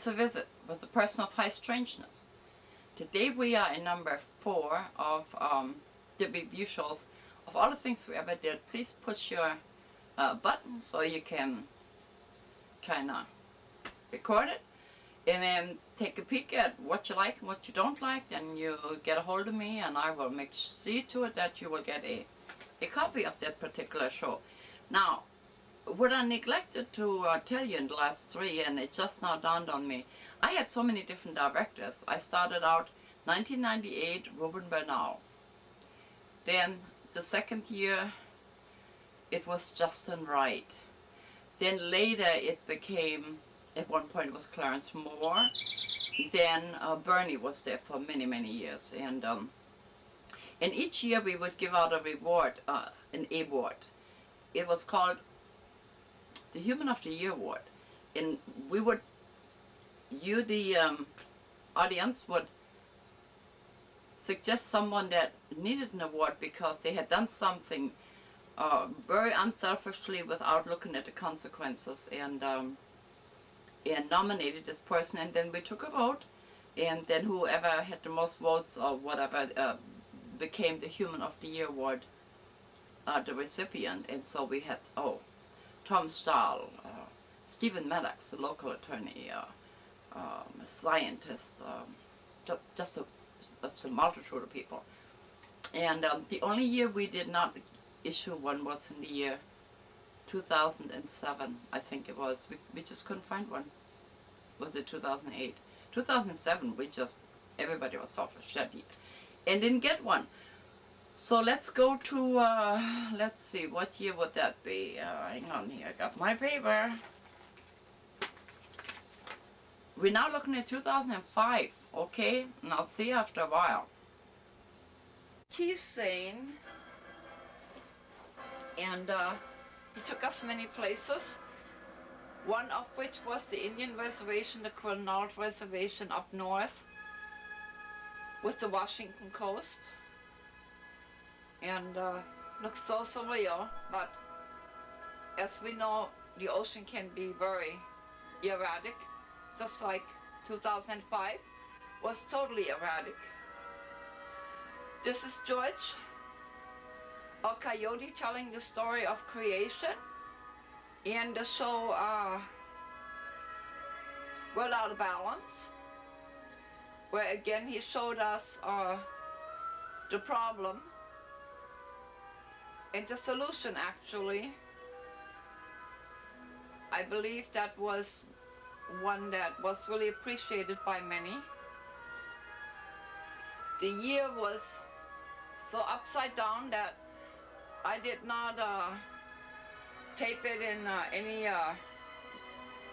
It's a Visit with the person of High Strangeness. Today we are in number 4 of the review shows of all the things we ever did. Please push your button so you can kind of record it and then take a peek at what you like and what you don't like. Then you get a hold of me and I will see to it that you will get a copy of that particular show. Now, what I neglected to tell you in the last 3, and it just now dawned on me, I had so many different directors. I started out 1998, Ruben Bernal. Then the second year, it was Justin Wright. Then later it became, at one point it was Clarence Moore. Then Bernie was there for many, many years. And each year we would give out a reward, an award. It was called the Human of the Year Award. And we would, you the audience would suggest someone that needed an award because they had done something very unselfishly without looking at the consequences, and nominated this person, and then we took a vote, and then whoever had the most votes or whatever became the Human of the Year Award, the recipient. And so we had, Tom Stahl, Stephen Maddox, the local attorney, a scientist, just a multitude of people. And the only year we did not issue one was in the year 2007, I think it was. We just couldn't find one. Was it 2008? 2007, everybody was selfish that year and didn't get one. So let's go to, let's see, what year would that be? Hang on here, I got my paper. We're now looking at 2005, okay? And I'll see you after a while. He's sane, and he took us many places, one of which was the Indian Reservation, the Quinault Reservation up north with the Washington coast. And looks so surreal, but as we know, the ocean can be very erratic, just like 2005 was totally erratic. This is George, a coyote telling the story of creation, and the show Well Out of Balance, where again he showed us the problem and the solution. Actually, I believe that was one that was really appreciated by many. The year was so upside down that I did not tape it in any,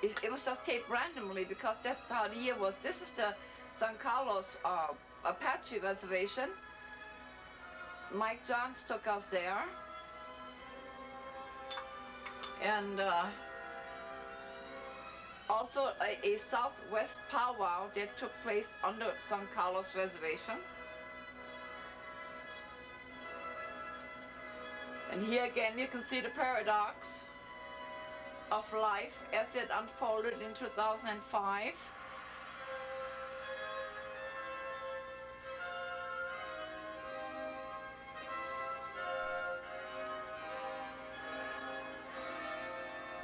it was just taped randomly because that's how the year was. This is the San Carlos Apache Reservation. Mike Johns took us there. And also a Southwest powwow that took place on the San Carlos Reservation. And here again you can see the paradox of life as it unfolded in 2005.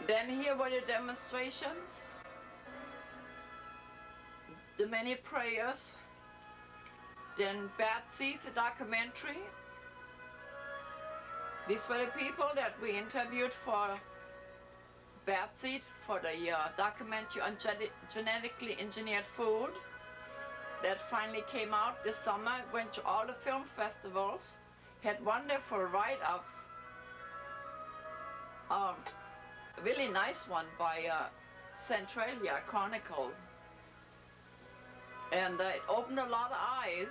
Then here were the demonstrations, the many prayers, then Bad Seed, the documentary. These were the people that we interviewed for Bad Seed, for the documentary on genetically engineered food that finally came out this summer. Went to all the film festivals, had wonderful write-ups. A really nice one by Centralia Chronicle, and it opened a lot of eyes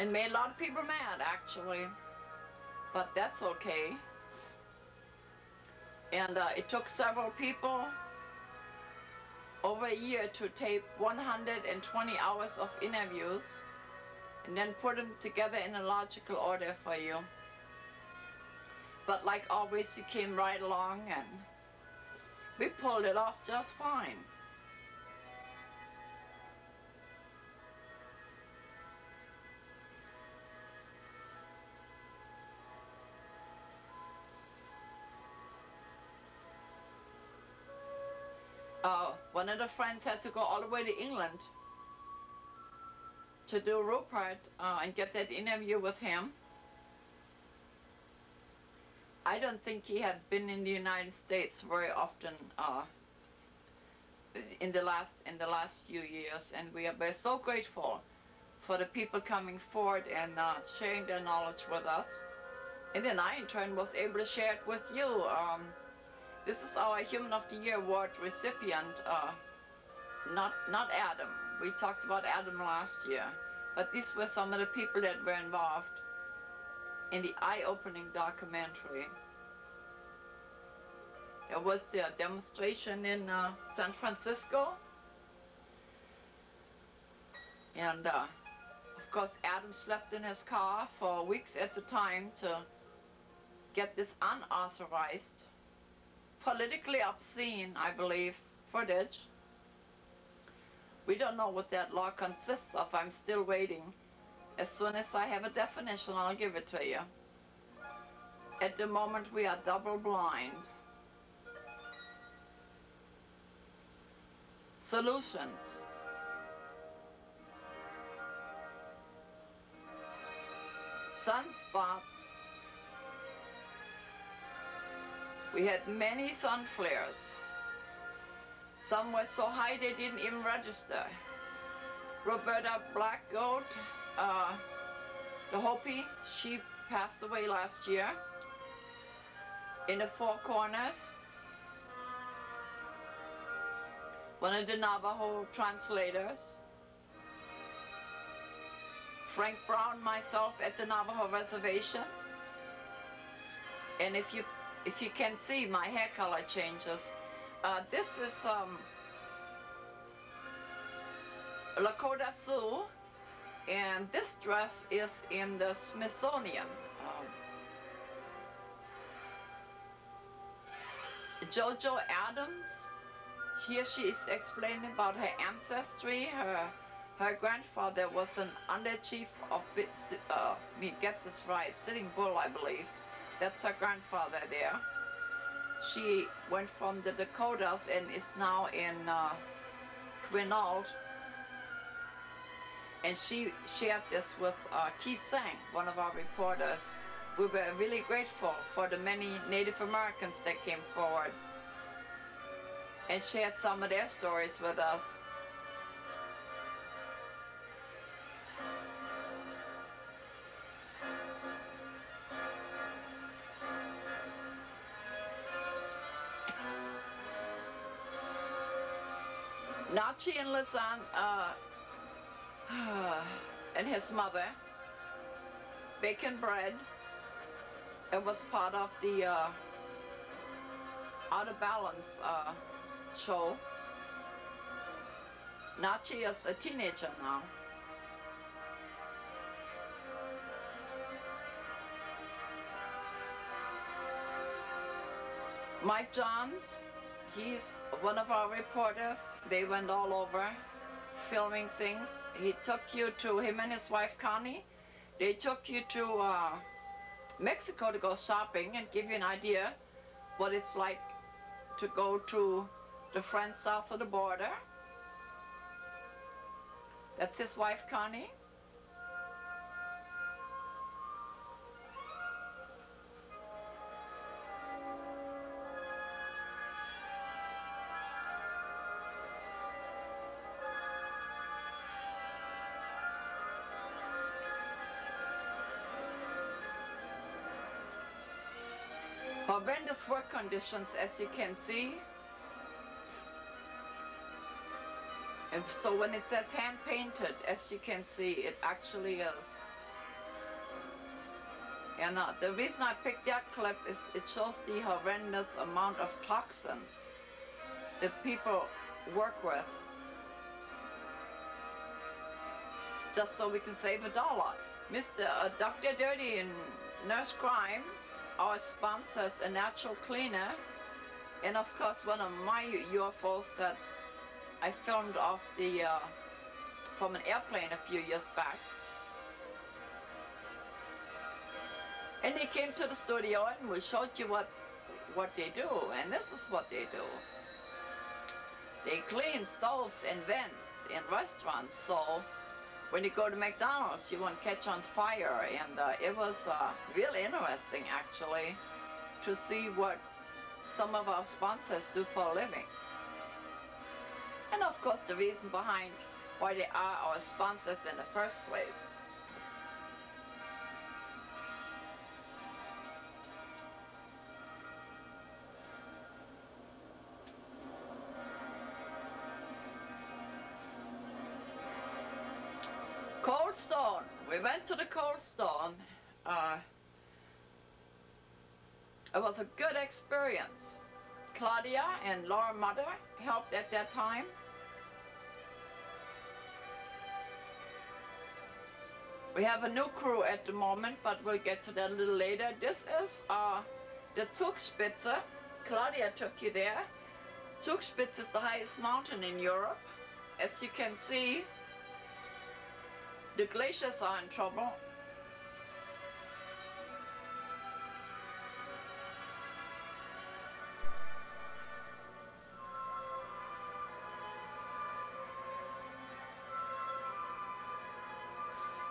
and made a lot of people mad, actually, but that's okay. And it took several people over a year to tape 120 hours of interviews and then put them together in a logical order for you. But like always, he came right along and we pulled it off just fine. One of the friends had to go all the way to England to do Rupert and get that interview with him. I don't think he had been in the United States very often in the last few years, and we are so grateful for the people coming forward and sharing their knowledge with us. And then I in turn was able to share it with you. This is our Human of the Year award recipient, not Adam. We talked about Adam last year, but these were some of the people that were involved in the eye-opening documentary. There was the demonstration in San Francisco, and of course Adam slept in his car for weeks at a time to get this unauthorized, politically obscene, I believe, footage. We don't know what that law consists of. I'm still waiting. As soon as I have a definition, I'll give it to you. At the moment, we are double blind. Solutions. Sunspots. We had many sun flares. Some were so high they didn't even register. Roberta Black Goat, the Hopi, she passed away last year. In the Four Corners, one of the Navajo translators. Frank Brown, myself at the Navajo reservation. And if you can see, my hair color changes. This is Lakota Sioux, and this dress is in the Smithsonian. Jojo Adams, here she is explaining about her ancestry. Her grandfather was an under chief of, get this right, Sitting Bull, I believe. That's her grandfather there. She went from the Dakotas and is now in Quinault. And she shared this with Keith Sang, one of our reporters. We were really grateful for the many Native Americans that came forward and shared some of their stories with us. Nachi and Lisanne and his mother, Bacon Bread, it was part of the Out of Balance show. Nachi is a teenager now. Mike Johns, he's one of our reporters. They went all over filming things. He took you to, him and his wife Connie, they took you to Mexico to go shopping and give you an idea what it's like to go to the friends south of the border. That's his wife Connie. Horrendous work conditions, as you can see. And so when it says hand painted, as you can see, it actually is. And the reason I picked that clip is it shows the horrendous amount of toxins that people work with just so we can save $1. Mr. Dr. Dirty and Nurse Crime, our sponsors, a natural cleaner, and of course one of my UFOs that I filmed off the from an airplane a few years back. And they came to the studio and we showed you what they do, and this is what they do. They clean stoves and vents in restaurants, so when you go to McDonald's, you won't catch on fire. And it was really interesting, actually, to see what some of our sponsors do for a living. And of course, the reason behind why they are our sponsors in the first place. Cold Stone. We went to the Cold Stone. It was a good experience. Claudia and Laura Mother helped at that time. We have a new crew at the moment, but we'll get to that a little later. This is the Zugspitze. Claudia took you there. Zugspitze is the highest mountain in Europe. As you can see, the glaciers are in trouble.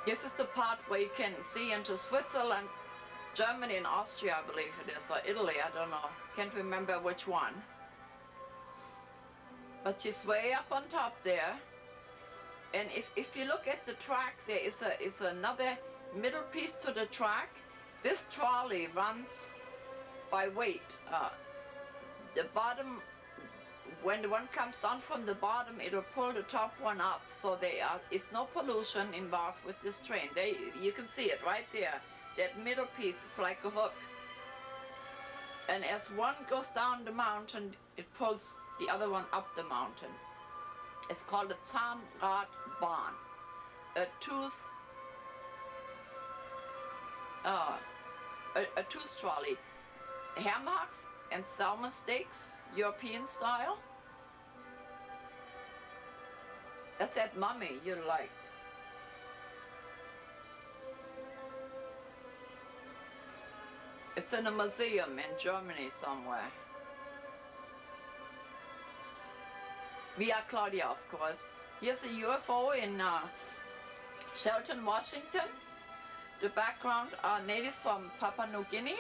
This is the part where you can see into Switzerland, Germany and Austria, I believe it is, or Italy, I don't know. Can't remember which one. But she's way up on top there. And if you look at the track, there is another middle piece to the track. This trolley runs by weight. The bottom, when the one comes down from the bottom, it'll pull the top one up. So it's no pollution involved with this train. You can see it right there. That middle piece is like a hook. And as one goes down the mountain, it pulls the other one up the mountain. It's called a Zahnradbahn, a tooth trolley. Hammocks and salmon steaks, European style. That's that mummy you liked. It's in a museum in Germany somewhere. We are Claudia, of course. Here's a UFO in Shelton, Washington. The background are native from Papua New Guinea.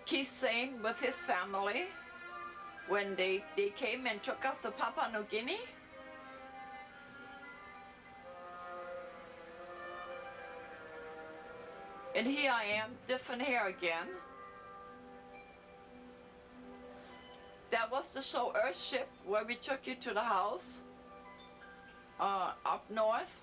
Keith Sane with his family, when they came and took us to Papua New Guinea. And here I am, different hair again. That was the show Earthship, where we took you to the house up north.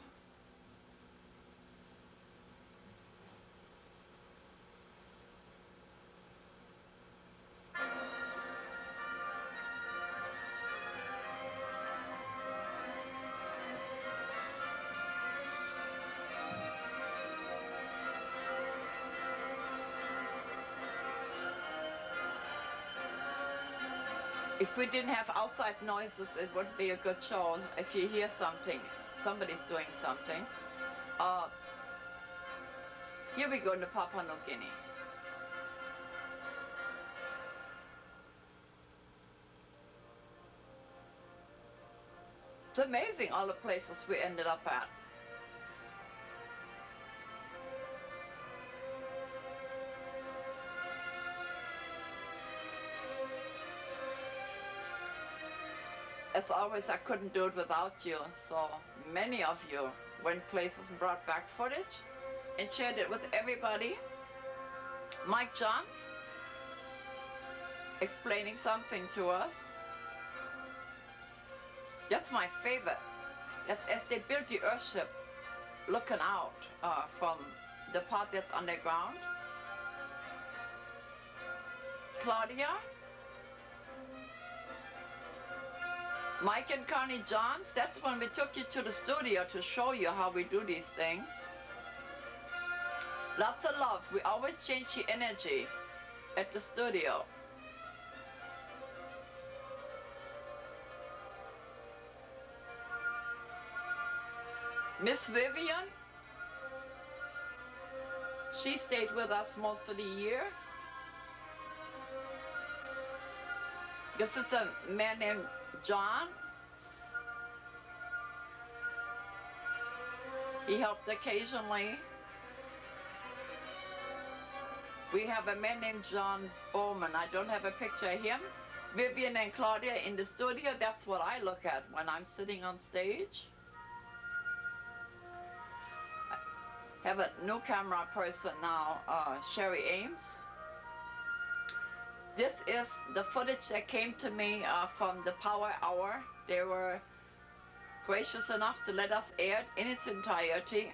If we didn't have outside noises, it would be a good show. If you hear something, somebody's doing something. Here we go to Papua New Guinea. It's amazing all the places we ended up at. As always, I couldn't do it without you, so many of you went places and brought back footage and shared it with everybody. Mike Johns explaining something to us. That's my favorite. That's as they built the Earthship, looking out from the part that's underground. Claudia, Mike and Connie Johns, that's when we took you to the studio to show you how we do these things. Lots of love. We always change the energy at the studio. Miss Vivian, she stayed with us most of the year. This is a man named John. He helped occasionally. We have a man named John Bowman. I don't have a picture of him. Vivian and Claudia in the studio, that's what I look at when I'm sitting on stage. I have a new camera person now, Sherry Ames. This is the footage that came to me from the Power Hour. They were gracious enough to let us air it in its entirety.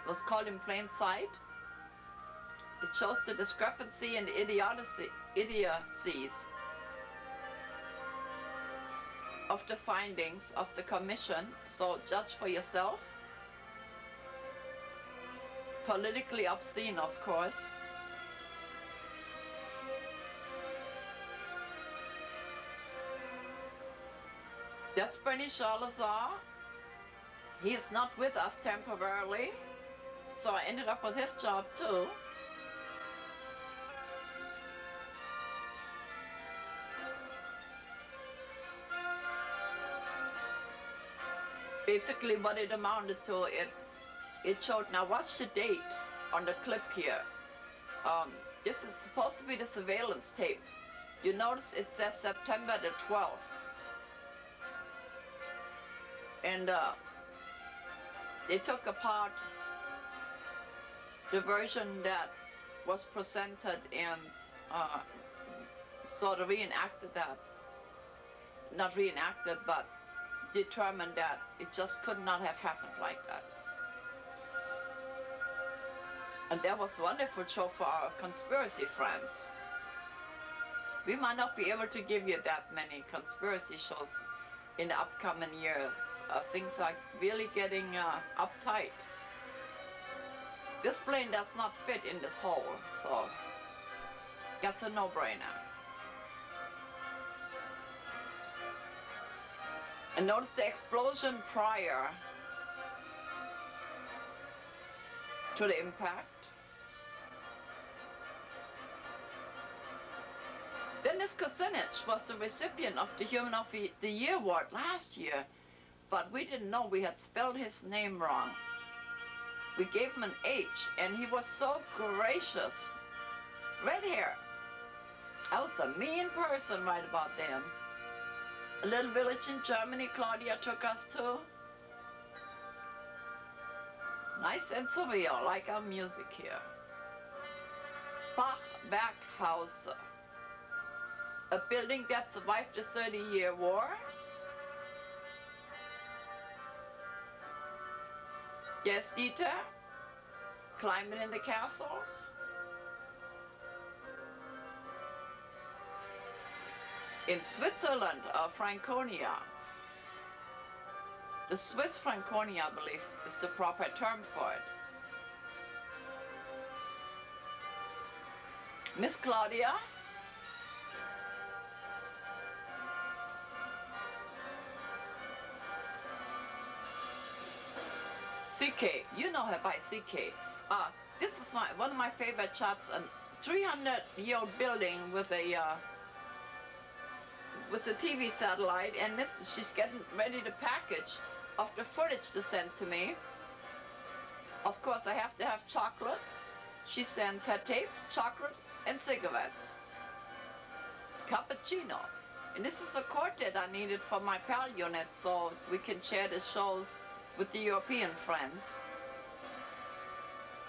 It was called In Plain Sight. It shows the discrepancy and idiocies of the findings of the commission, so judge for yourself. Politically obscene, of course. That's Bernie Charlazar. He is not with us temporarily, so I ended up with his job too. Basically what it amounted to, it showed, now watch the date on the clip here. This is supposed to be the surveillance tape. You notice it says September the 12th. And they took apart the version that was presented and sort of reenacted that. Not reenacted, but determined that it just could not have happened like that. And that was a wonderful show for our conspiracy friends. We might not be able to give you that many conspiracy shows in the upcoming years. Things are really getting uptight. This plane does not fit in this hole, so that's a no-brainer. And notice the explosion prior to the impact. Dennis Kucinich was the recipient of the Human of the Year award last year, but we didn't know we had spelled his name wrong. We gave him an H, and he was so gracious. Red hair. I was a mean person right about then. A little village in Germany Claudia took us to. Nice and surreal, like our music here. Bach-Berghaus. A building that survived the 30-year war. Yes, Dieter, climbing in the castles. In Switzerland, Franconia. The Swiss Franconia, I believe, is the proper term for it. Miss Claudia. CK, you know her by CK. This is one of my favorite shots, a 300-year-old building with a TV satellite, and she's getting ready to package of the footage to send to me. Of course, I have to have chocolate. She sends her tapes, chocolates, and cigarettes. Cappuccino. And this is a quartet I needed for my PAL unit, so we can share the shows with the European friends.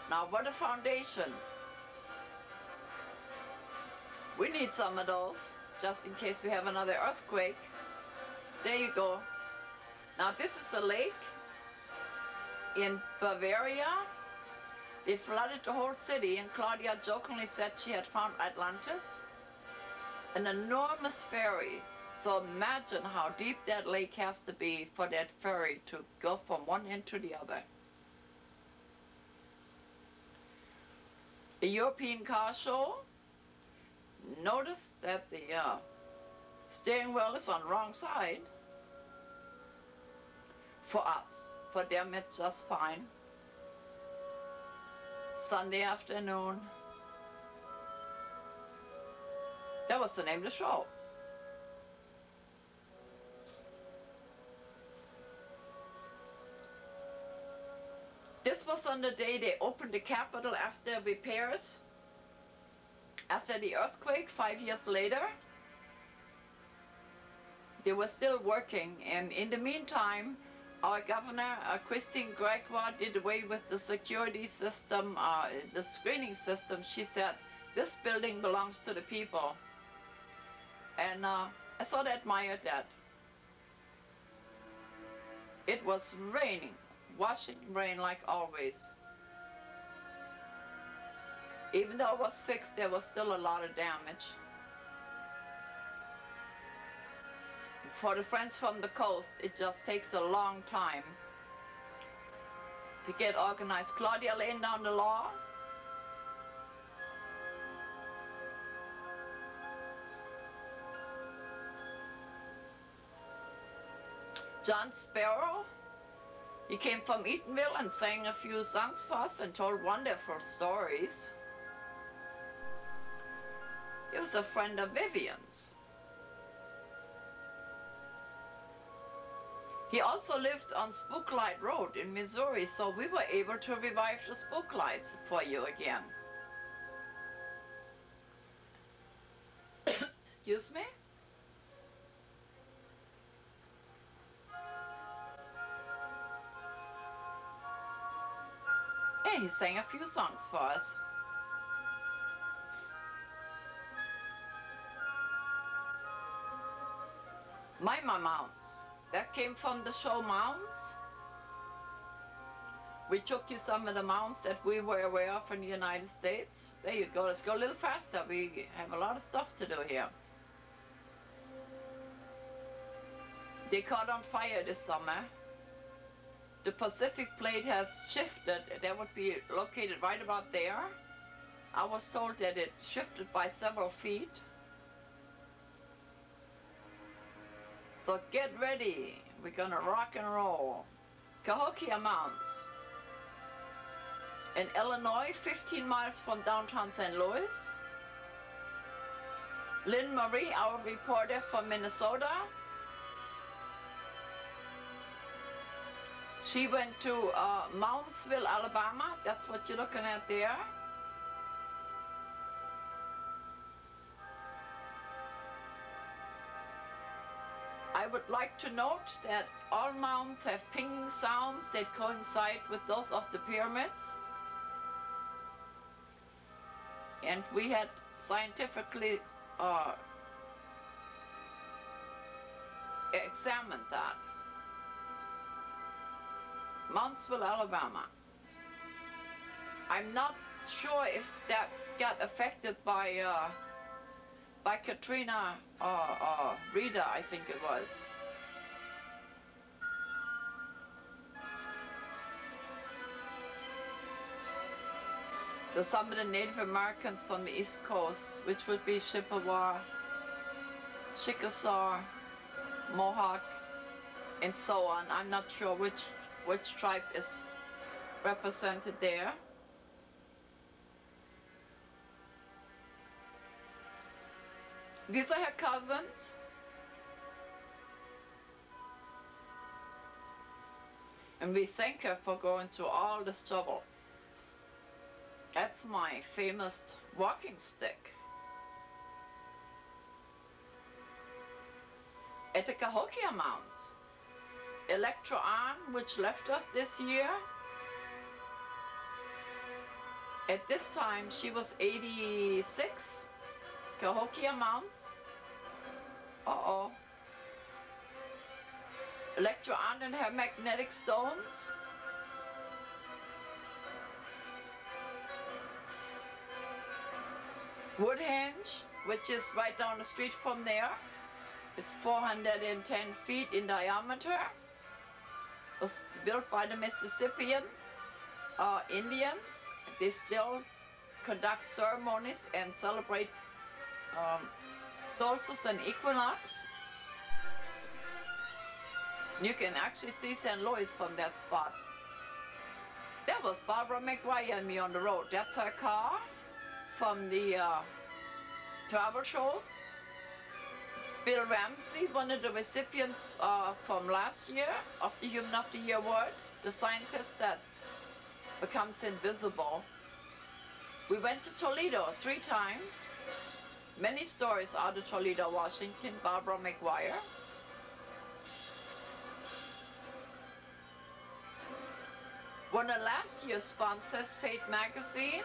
Now, what a foundation. We need some of those, just in case we have another earthquake. There you go. Now, this is a lake in Bavaria. They flooded the whole city, and Claudia jokingly said she had found Atlantis. An enormous ferry. So imagine how deep that lake has to be for that ferry to go from one end to the other. A European car show. Notice that the steering wheel is on the wrong side. For us. For them it's just fine. Sunday afternoon. That was the name of the show. was on the day they opened the Capitol after repairs, after the earthquake 5 years later. They were still working, and in the meantime, our governor, Christine Gregoire, did away with the security system, the screening system. She said, this building belongs to the people. And I sort of admired that. It was raining, washing rain like always. Even though it was fixed, there was still a lot of damage. For the friends from the coast, it just takes a long time to get organized. Claudia laying down the law. John Sparrow, he came from Eatonville and sang a few songs for us and told wonderful stories. He was a friend of Vivian's. He also lived on Spooklight Road in Missouri, so we were able to revive the Spooklights for you again. Excuse me? Yeah, he sang a few songs for us. Mima Mounds. That came from the show Mounds. We took you some of the mounds that we were aware of in the United States. There you go. Let's go a little faster. We have a lot of stuff to do here. They caught on fire this summer. The Pacific Plate has shifted. That would be located right about there. I was told that it shifted by several feet. So get ready, we're gonna rock and roll. Cahokia Mounds. In Illinois, 15 miles from downtown St. Louis. Lynn Marie, our reporter from Minnesota. She went to Moundsville, Alabama. That's what you're looking at there. I would like to note that all mounds have pinging sounds that coincide with those of the pyramids. And we had scientifically examined that. Moundsville, Alabama. I'm not sure if that got affected by Katrina Rita, I think it was. So some of the Native Americans from the East Coast, which would be Chippewa, Chickasaw, Mohawk, and so on. I'm not sure which tribe is represented there. These are her cousins. And we thank her for going through all this trouble. That's my famous walking stick. At the Cahokia Mounds, Electra Ann, which left us this year, at this time she was 86. Cahokia Mounds. Uh-oh. Electra Ann and her magnetic stones. Woodhenge, which is right down the street from there. It's 410 feet in diameter. It was built by the Mississippian Indians. They still conduct ceremonies and celebrate solstice and equinox. You can actually see St. Louis from that spot. That was Barbara McGuire and me on the road. That's her car from the travel shows. Bill Ramsey, one of the recipients from last year of the Human of the Year Award, the scientist that becomes invisible. We went to Toledo 3 times. Many stories out of Toledo, Washington. Barbara McGuire. One of last year's sponsors, Fate magazine.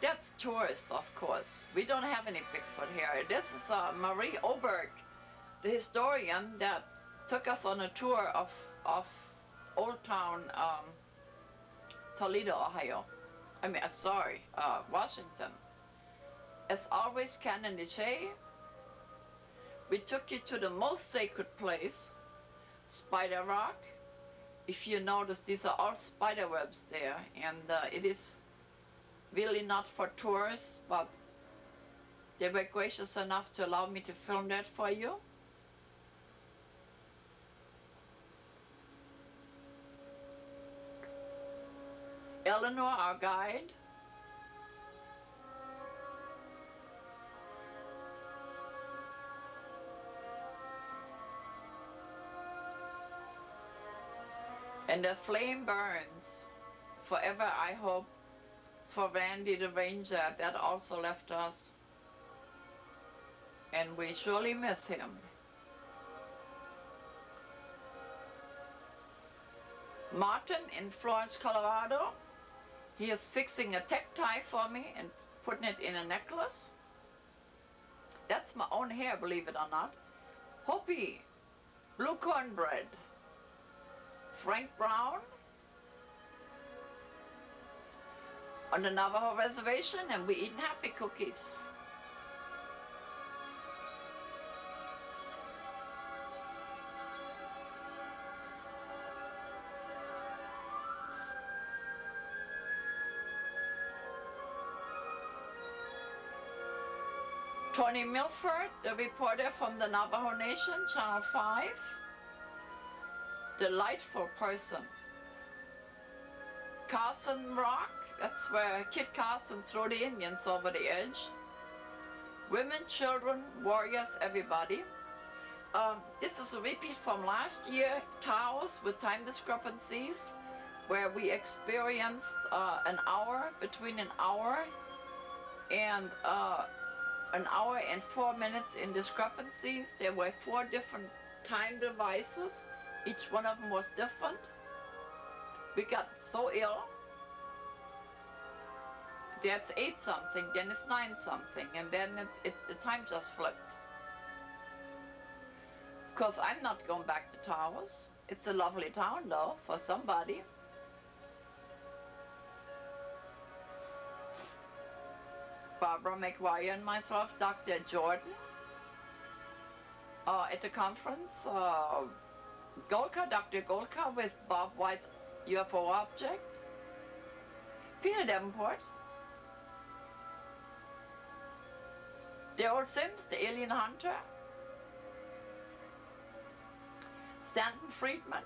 That's tourist, of course. We don't have any Bigfoot here. This is Marie Oberg, the historian that took us on a tour of Old Town Toledo, Ohio. Washington. As always, Cannon Shea. We took you to the most sacred place, Spider Rock. If you notice, these are all spider webs there, and it is really not for tourists, but they were gracious enough to allow me to film that for you. Eleanor, our guide. And the flame burns forever, I hope, for Randy the Ranger that also left us. And we surely miss him. Martin in Florence, Colorado. He is fixing a tech tie for me and putting it in a necklace. That's my own hair, believe it or not. Hopi, blue cornbread. Frank Brown on the Navajo reservation, and we eating happy cookies. Tony Milford, the reporter from the Navajo Nation, Channel 5. Delightful person. Carson Rock, that's where Kit Carson threw the Indians over the edge. Women, children, warriors, everybody. This is a repeat from last year, Taos with time discrepancies, where we experienced between an hour and 4 minutes in discrepancies. There were 4 different time devices. Each one of them was different. We got so ill. That's 8 something, then it's 9 something, and then the time just flipped. Of course, I'm not going back to Taos. It's a lovely town though, for somebody. Barbara McGuire and myself, Dr. Jordan, at the conference. Dr. Golka with Bob White's UFO object. Peter Davenport. Daryl Sims, the alien hunter. Stanton Friedman.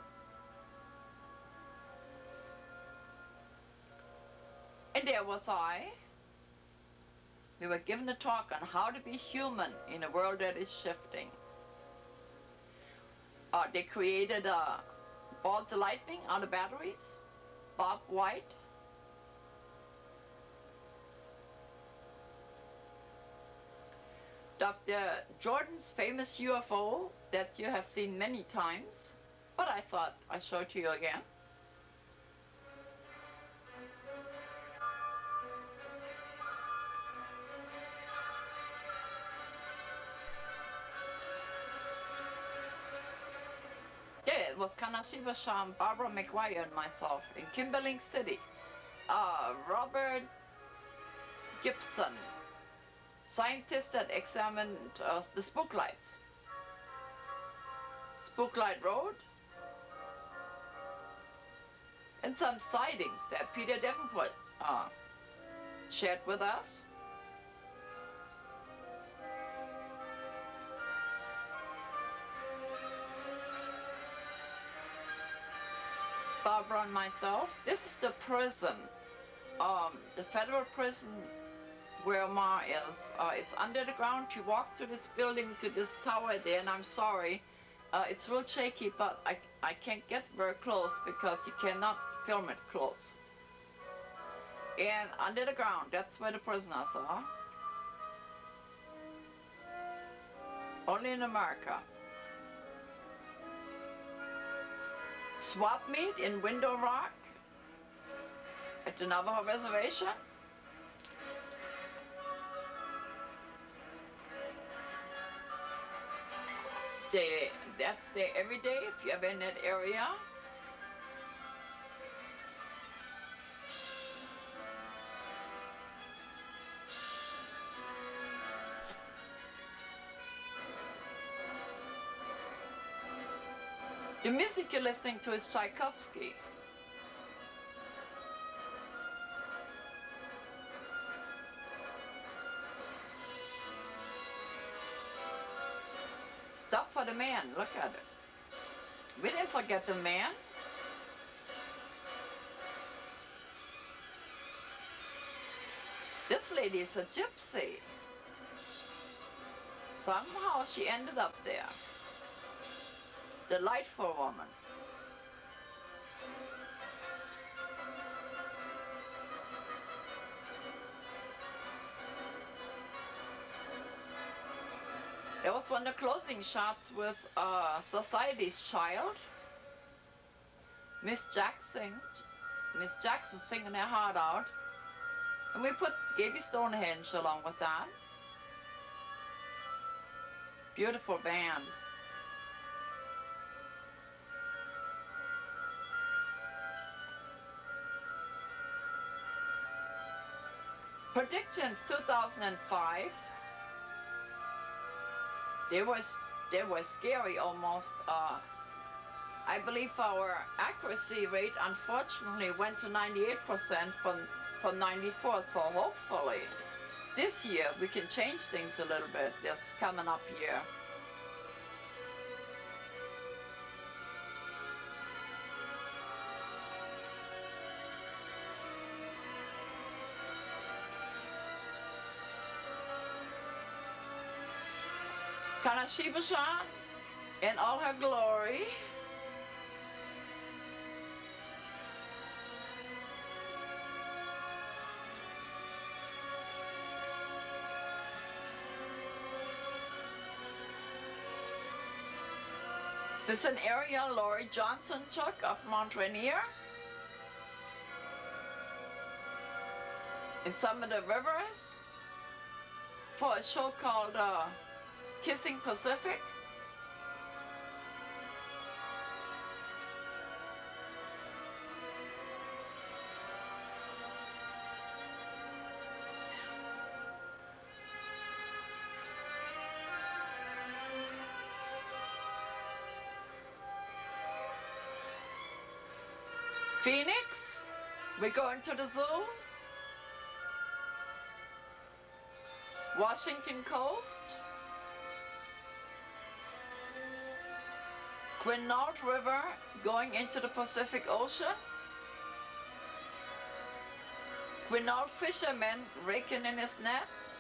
And there was I. We were given a talk on how to be human in a world that is shifting. They created balls of lightning out of batteries. Bob White. Dr. Jordan's famous UFO that you have seen many times, but I thought I'd show it to you again. It was Kanashiba Sham, Barbara McGuire and myself in Kimberlink City. Robert Gibson, scientist that examined the spook lights. Spooklight Road. And some sightings that Peter Davenport shared with us. Barbara and myself. This is the prison, the federal prison where Ma is. It's under the ground. You walk through this building to this tower there, and I'm sorry, It's real shaky, but I can't get very close because you cannot film it close. And under the ground, that's where the prisoners are. Only in America. Swap meet in Window Rock at the Navajo Reservation. That's there every day if you're in that area. The music you're listening to is Tchaikovsky. Stuff for the man, look at it. We didn't forget the man. This lady is a gypsy. Somehow she ended up there. Delightful woman. There was one of the closing shots with Society's Child. Miss Jackson singing her heart out. And we put Gaby Stonehenge along with that. Beautiful band. Predictions 2005. They were scary almost. I believe our accuracy rate unfortunately went to 98% from 94, so hopefully this year we can change things a little bit this coming up year. Kanashibashan in all her glory. This is an area Laurie Johnson took of Mount Rainier. In some of the rivers for a show called Kissing Pacific. Phoenix, we're going to the zoo. Washington Coast. Quinault River going into the Pacific Ocean. Quinault fisherman raking in his nets.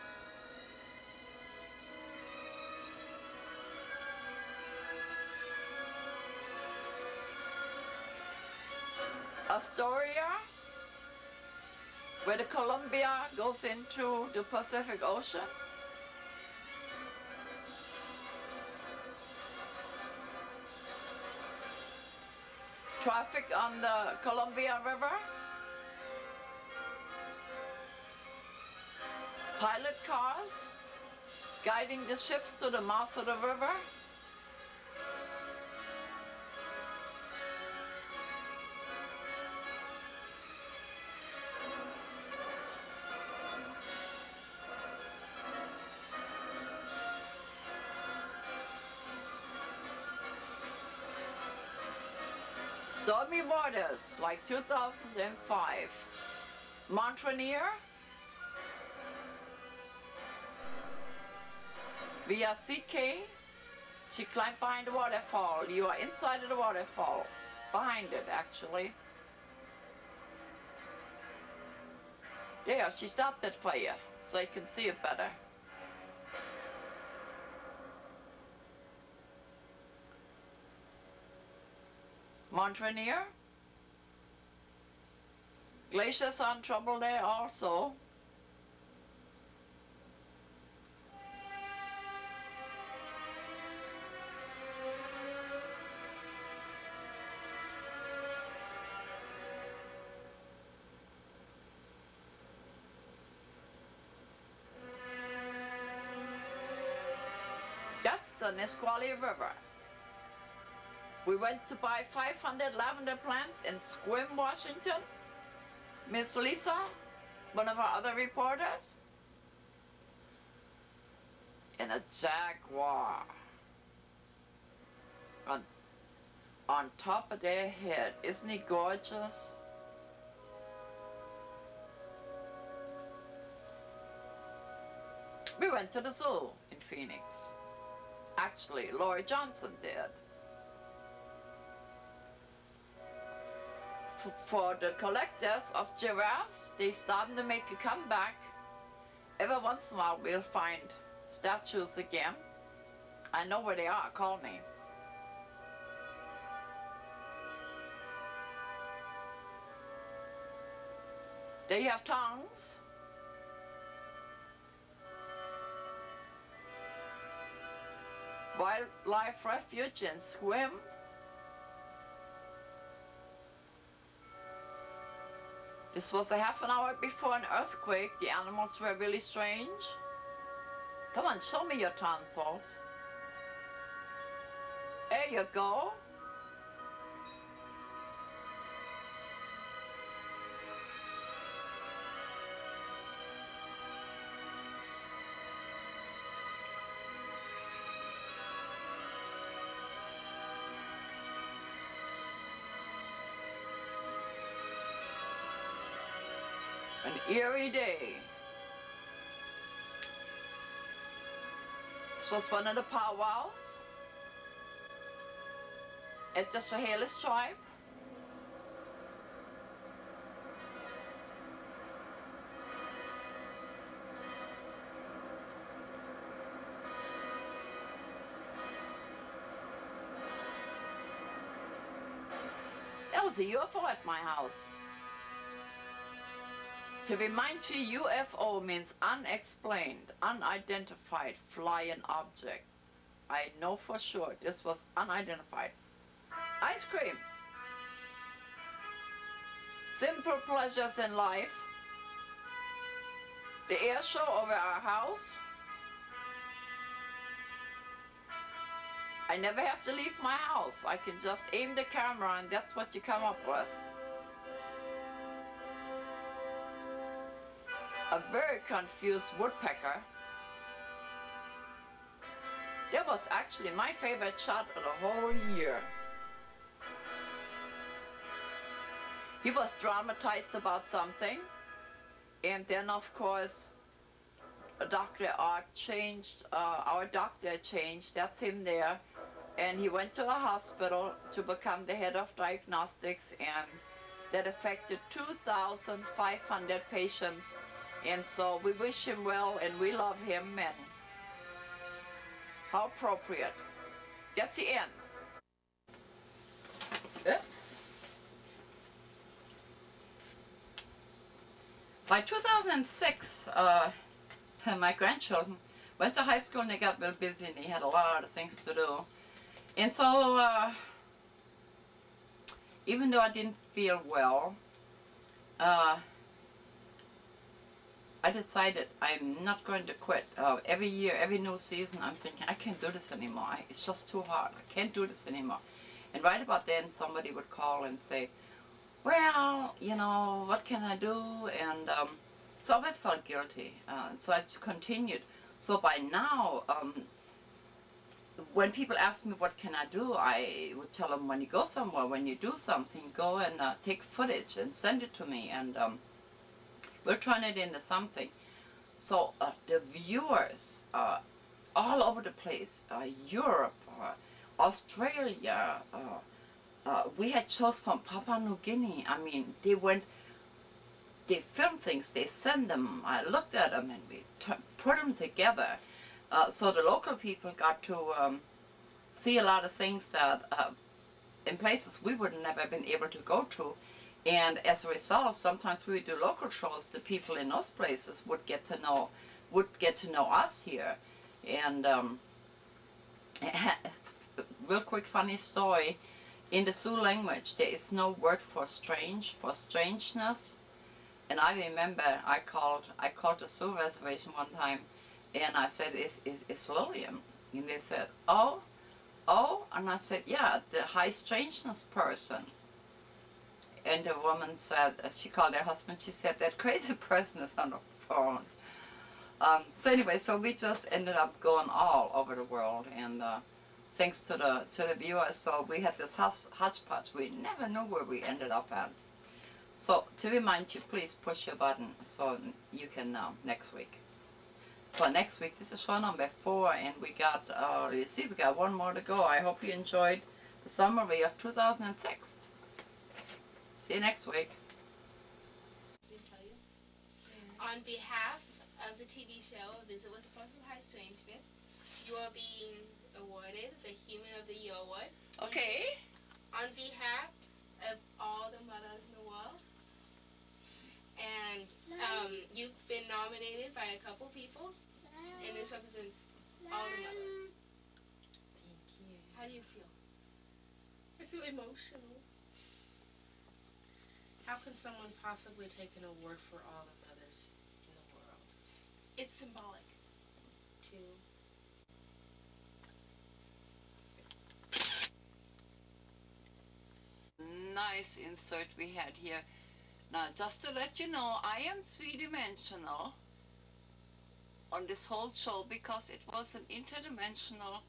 Astoria, where the Columbia goes into the Pacific Ocean. Traffic on the Columbia River. Pilot cars guiding the ships to the mouth of the river. Stormy waters like 2005. Mount Rainier. Via CK. She climbed behind the waterfall. You are inside of the waterfall. Behind it, actually. There, she stopped it for you, so you can see it better. Mount Rainier. Glaciers are in trouble there also. That's the Nisqually River. We went to buy 500 lavender plants in Sequim, Washington. Miss Lisa, one of our other reporters, in a Jaguar on top of their head. Isn't he gorgeous? We went to the zoo in Phoenix. Actually, Laurie Johnson did. For the collectors of giraffes, they starting to make a comeback. Every once in a while we'll find statues again. I know where they are, call me. They have tongues. Wildlife refuge in Sequim. This was a half an hour before an earthquake. The animals were really strange. Come on, show me your tonsils. There you go. An eerie day. This was one of the powwows at the Chehalis tribe. There was a UFO at my house. To remind you, UFO means unexplained, unidentified flying object. I know for sure this was unidentified. Ice cream. Simple pleasures in life. The air show over our house. I never have to leave my house. I can just aim the camera and that's what you come up with. A very confused woodpecker. That was actually my favorite shot of the whole year. He was dramatized about something, and then of course Dr. Art changed, our doctor changed, that's him there, and he went to a hospital to become the head of diagnostics, and that affected 2,500 patients. And so we wish him well and we love him, and how appropriate. That's the end. Oops. By 2006, my grandchildren went to high school and they got real busy and they had a lot of things to do. And so, even though I didn't feel well, I decided I'm not going to quit. Every year, every new season, I'm thinking, I can't do this anymore. It's just too hard. I can't do this anymore. And right about then, somebody would call and say, well, you know, what can I do? And so I always felt guilty. So I continued. So by now, when people ask me what can I do, I would tell them, when you go somewhere, when you do something, go and take footage and send it to me. And we'll turn it into something. So the viewers all over the place, Europe, Australia, we had shows from Papua New Guinea. I mean, they film things, they send them, I looked at them and we put them together. So the local people got to see a lot of things that in places we would never been able to go to. And as a result, sometimes we do local shows, the people in those places would get to know us here. And real quick funny story. In the Sioux language, there is no word for strange, for strangeness. And I remember I called the Sioux reservation one time, and I said, it's Lillian. And they said, oh, and I said, yeah, the high strangeness person. And the woman said, she called her husband, she said, that crazy person is on the phone. So anyway, so we just ended up going all over the world, and thanks to the viewers, so we had this hodgepodge. We never knew where we ended up at. So to remind you, please push your button so you can next week. For next week, this is show number 4, and we got, you see, we got one more to go. I hope you enjoyed the summary of 2006. See you next week. On behalf of the TV show, A Visit with the Force of High Strangeness, you are being awarded the Human of the Year Award. Okay. On behalf of all the mothers in the world, and you've been nominated by a couple people, and this represents all the mothers. Thank you. How do you feel? I feel emotional. How can someone possibly take an award for all the mothers in the world? It's symbolic. Too. Nice insert we had here. Now, just to let you know, I am three-dimensional on this whole show because it was an interdimensional,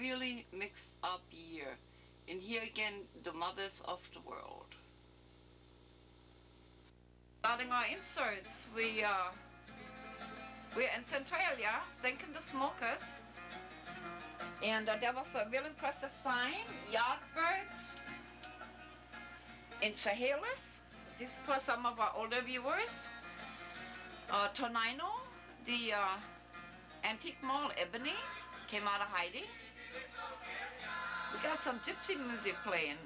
really mixed up year. And here again, the mothers of the world. Starting our inserts, we're in Centralia, thanking the smokers. And there was a real impressive sign, Yardbirds in Chehalis. This is for some of our older viewers. Tonino, the antique mall Ebony, came out of hiding. We got some gypsy music playing.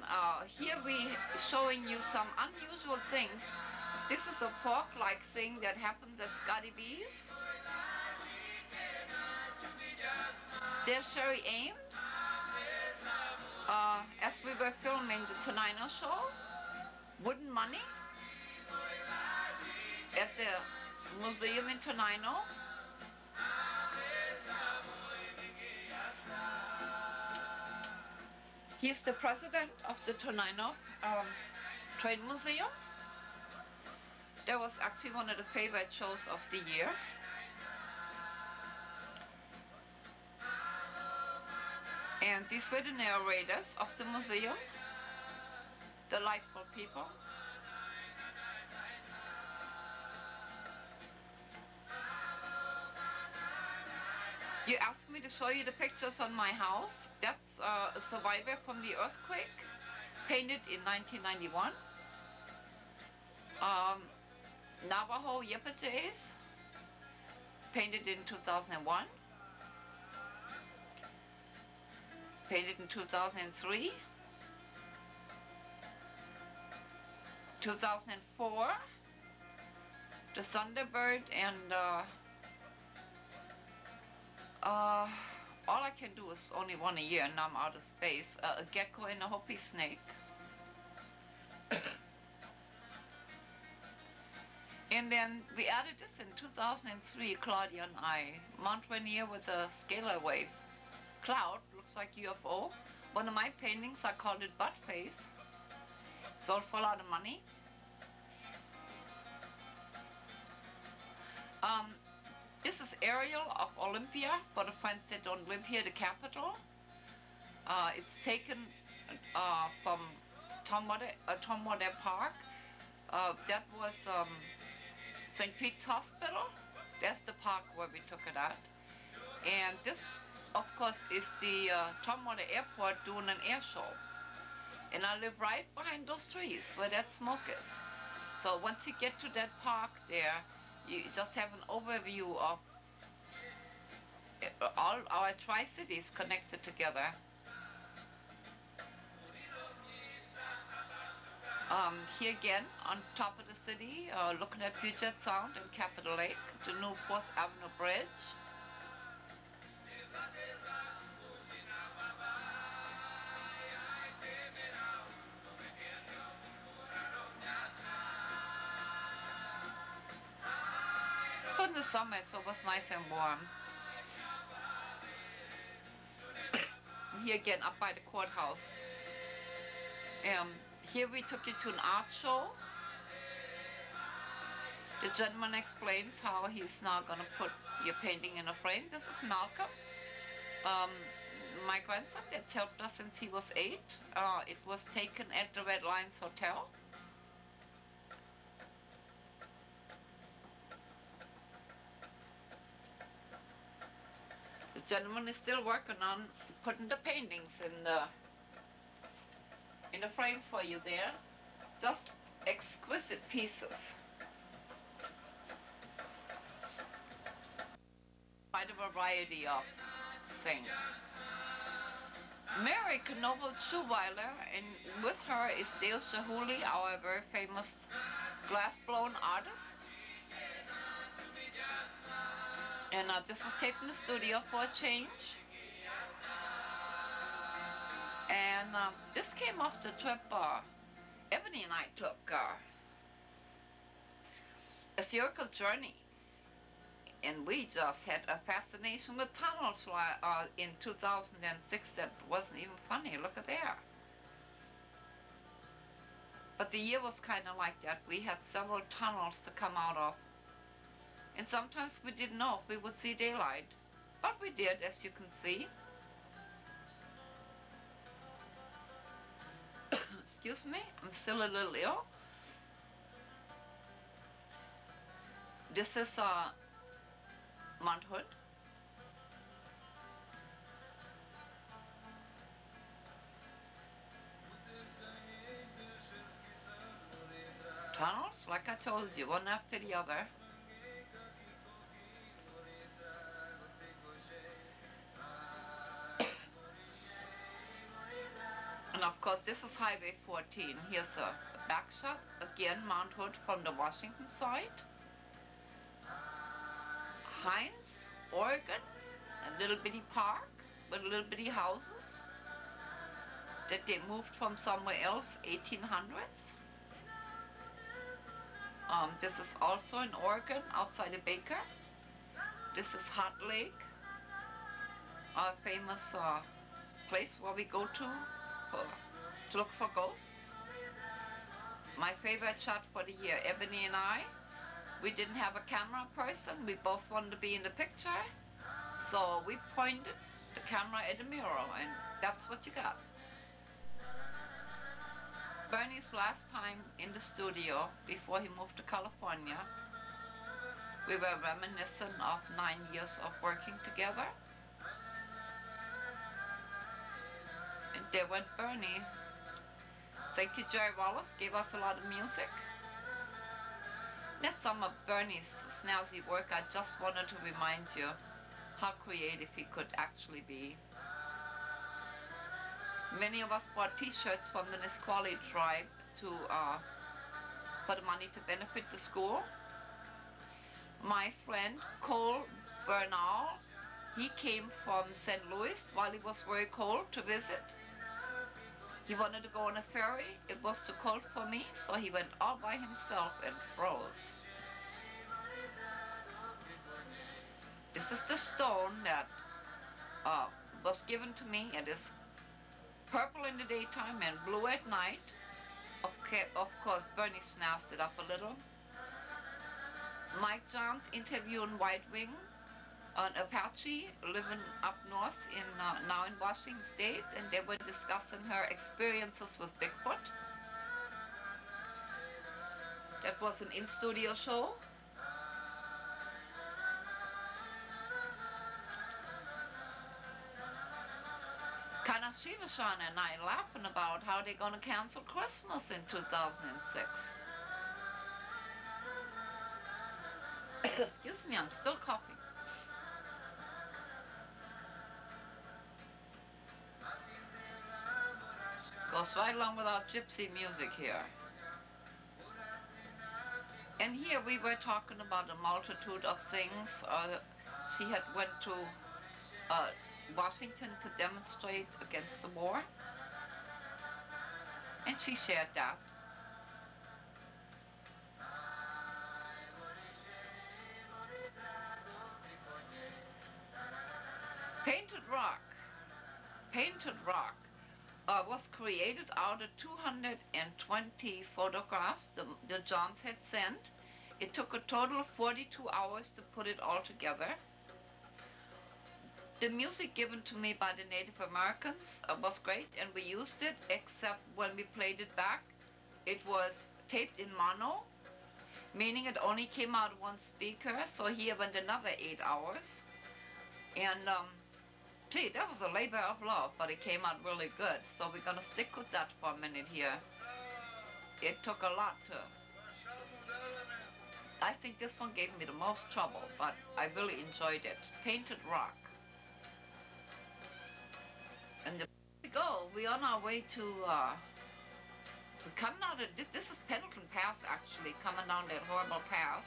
Here we showing you some unusual things. This is a pork-like thing that happens at Scotty B's. There's Sherry Ames. As we were filming the Tonino show, Wooden Money at the museum in Tonino. He's the president of the Tonino Trade Museum. That was actually one of the favorite shows of the year. And these were the narrators of the museum. Delightful people. You asked me to show you the pictures on my house. That's a survivor from the earthquake, painted in 1991. Navajo Yepetes, painted in 2001. Painted in 2003. 2004. The Thunderbird and all I can do is only one a year, and I'm out of space. A gecko and a Hopi snake. And then we added this in 2003, Claudia and I. Mount Rainier with a scalar wave. Cloud, looks like UFO. One of my paintings, I called it Butt Face. Sold for a lot of money. This is aerial of Olympia, for the friends that don't live here, the capital. It's taken from Tom Water Park. That was St. Pete's Hospital. That's the park where we took it at. And this, of course, is the Tom Water Airport doing an air show. And I live right behind those trees where that smoke is. So once you get to that park there, you just have an overview of all our Tri-Cities connected together. Here again, on top of the city, looking at Puget Sound and Capitol Lake, the new 4th Avenue Bridge. So in the summer, so it was nice and warm. Here again, up by the courthouse. Here we took you to an art show. The gentleman explains how he's now going to put your painting in a frame. This is Malcolm, my grandson that's helped us since he was 8. It was taken at the Red Lions Hotel. The gentleman is still working on putting the paintings in the frame for you there. Just exquisite pieces. Quite a variety of things. Mary Knoble Schuweiler, and with her is Dale Shahuli, our very famous glass-blown artist. And this was taped in the studio for a change. And this came off the trip Ebony and I took, a theatrical journey. And we just had a fascination with tunnels in 2006 that wasn't even funny. Look at there. But the year was kind of like that. We had several tunnels to come out of. And sometimes we didn't know if we would see daylight. But we did, as you can see. Excuse me, I'm still a little ill. This is Mount Hood. Tunnels, like I told you, one after the other. And of course, this is Highway 14. Here's a back shot. Again, Mount Hood from the Washington side. Hines, Oregon, a little bitty park with little bitty houses that they moved from somewhere else, 1800s. This is also in Oregon, outside of Baker. This is Hot Lake, our famous place where we go to look for ghosts. My favorite shot for the year, Ebony and I. We didn't have a camera person. We both wanted to be in the picture. So we pointed the camera at the mirror, and that's what you got. Bernie's last time in the studio before he moved to California, we were reminiscent of 9 years of working together. And there went Bernie. Thank you, Jerry Wallace, gave us a lot of music. That's some of Bernie's snazzy work. I just wanted to remind you how creative he could actually be. Many of us bought t-shirts from the Nisqually tribe for the money to benefit the school. My friend Cole Bernal, he came from St. Louis while it was very cold to visit. He wanted to go on a ferry. It was too cold for me, so he went all by himself and froze. This is the stone that was given to me. It is purple in the daytime and blue at night. Of course, Bernie snazzed it up a little. Mike Johns interviewing White Wing, an Apache living up north now in Washington State, and they were discussing her experiences with Bigfoot. That was an in-studio show. Kind of Shivashan and I laughing about how they're going to cancel Christmas in 2006. Excuse me, I'm still coughing. Goes right along with our gypsy music here. year we were talking about a multitude of things. She had went to Washington to demonstrate against the war, and she shared that. Painted Rock. Painted Rock was created out of 220 photographs the Johns had sent. It took a total of 42 hours to put it all together. The music given to me by the Native Americans was great, and we used it, except when we played it back, it was taped in mono, meaning it only came out one speaker, so here went another 8 hours. And gee, that was a labor of love, but it came out really good. So we're gonna stick with that for a minute here. It took a lot to... I think this one gave me the most trouble, but I really enjoyed it. Painted Rock. And there we go. We're on our way to, we're coming out of, this is Pendleton Pass actually, coming down that horrible pass,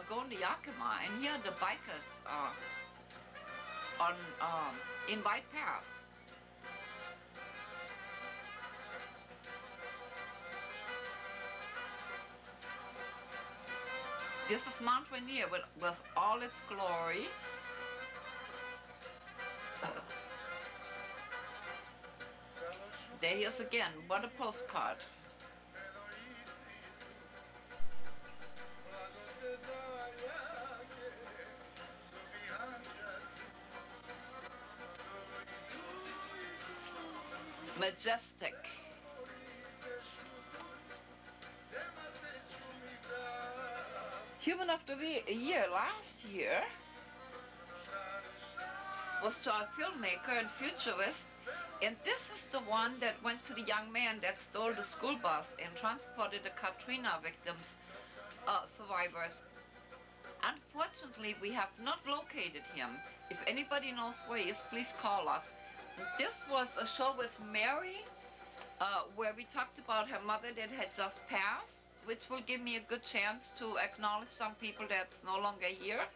going to Yakima, and here are the bikers, in White Pass. This is Mount Rainier with all its glory. There he is again. What a postcard. Majestic. Human of the Year last year was to our filmmaker and futurist, and this is the one that went to the young man that stole the school bus and transported the Katrina victims, survivors. Unfortunately, we have not located him. If anybody knows where he is, please call us. This was a show with Mary, where we talked about her mother that had just passed, which will give me a good chance to acknowledge some people that's no longer here.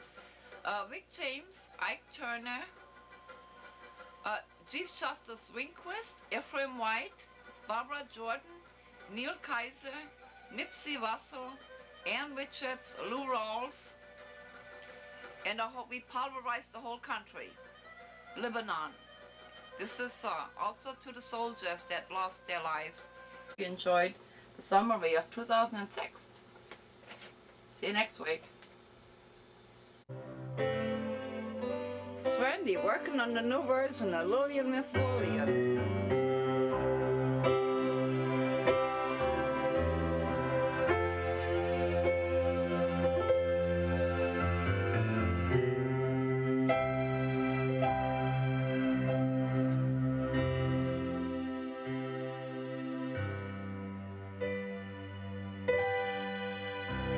Rick James, Ike Turner, G. Justice Rehnquist, Ephraim White, Barbara Jordan, Neil Kaiser, Nipsey Russell, Ann Richards, Lou Rawls, and we pulverized the whole country. Lebanon. This is also to the soldiers that lost their lives. You enjoyed the summary of 2006. See you next week. This is Randy working on the new version of Lillian Miss Lillian.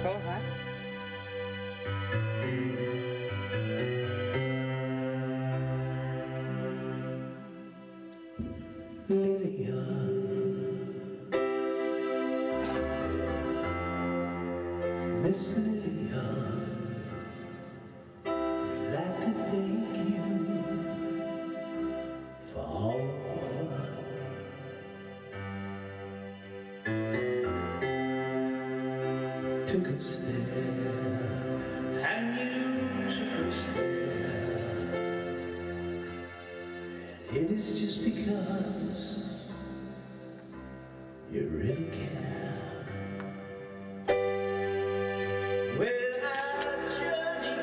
Cool, huh? Lillian, Miss Lillian, we'd like to thank you for all the fun. Took us there, and you took us there, and it is just because you really care. Where our journey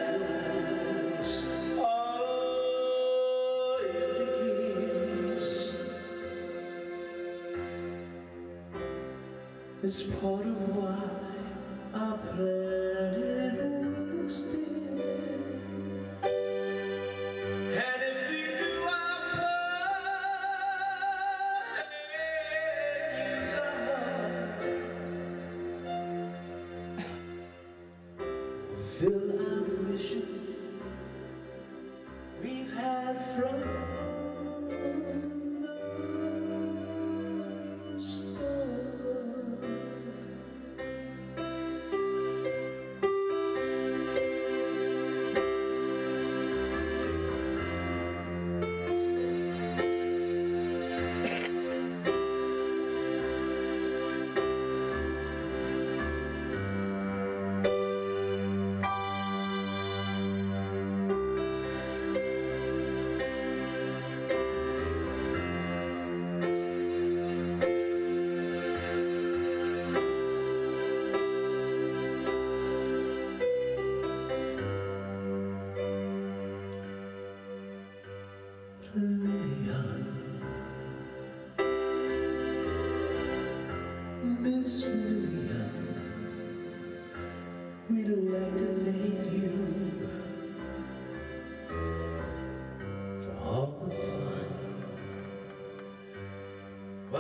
goes, oh, it begins. It's part of why our planet will extend. And if we do our part and use our heart, we'll fulfill our mission we've had from the start.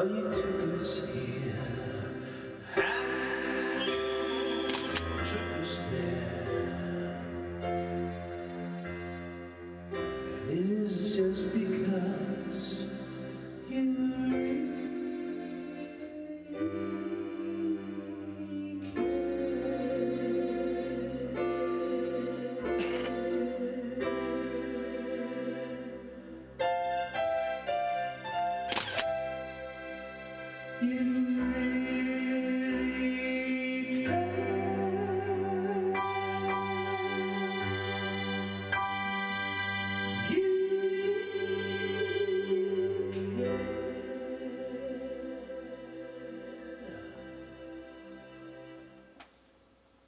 how you took us here, how you took us there. And it is just because you really You really care. You really care.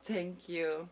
Thank you.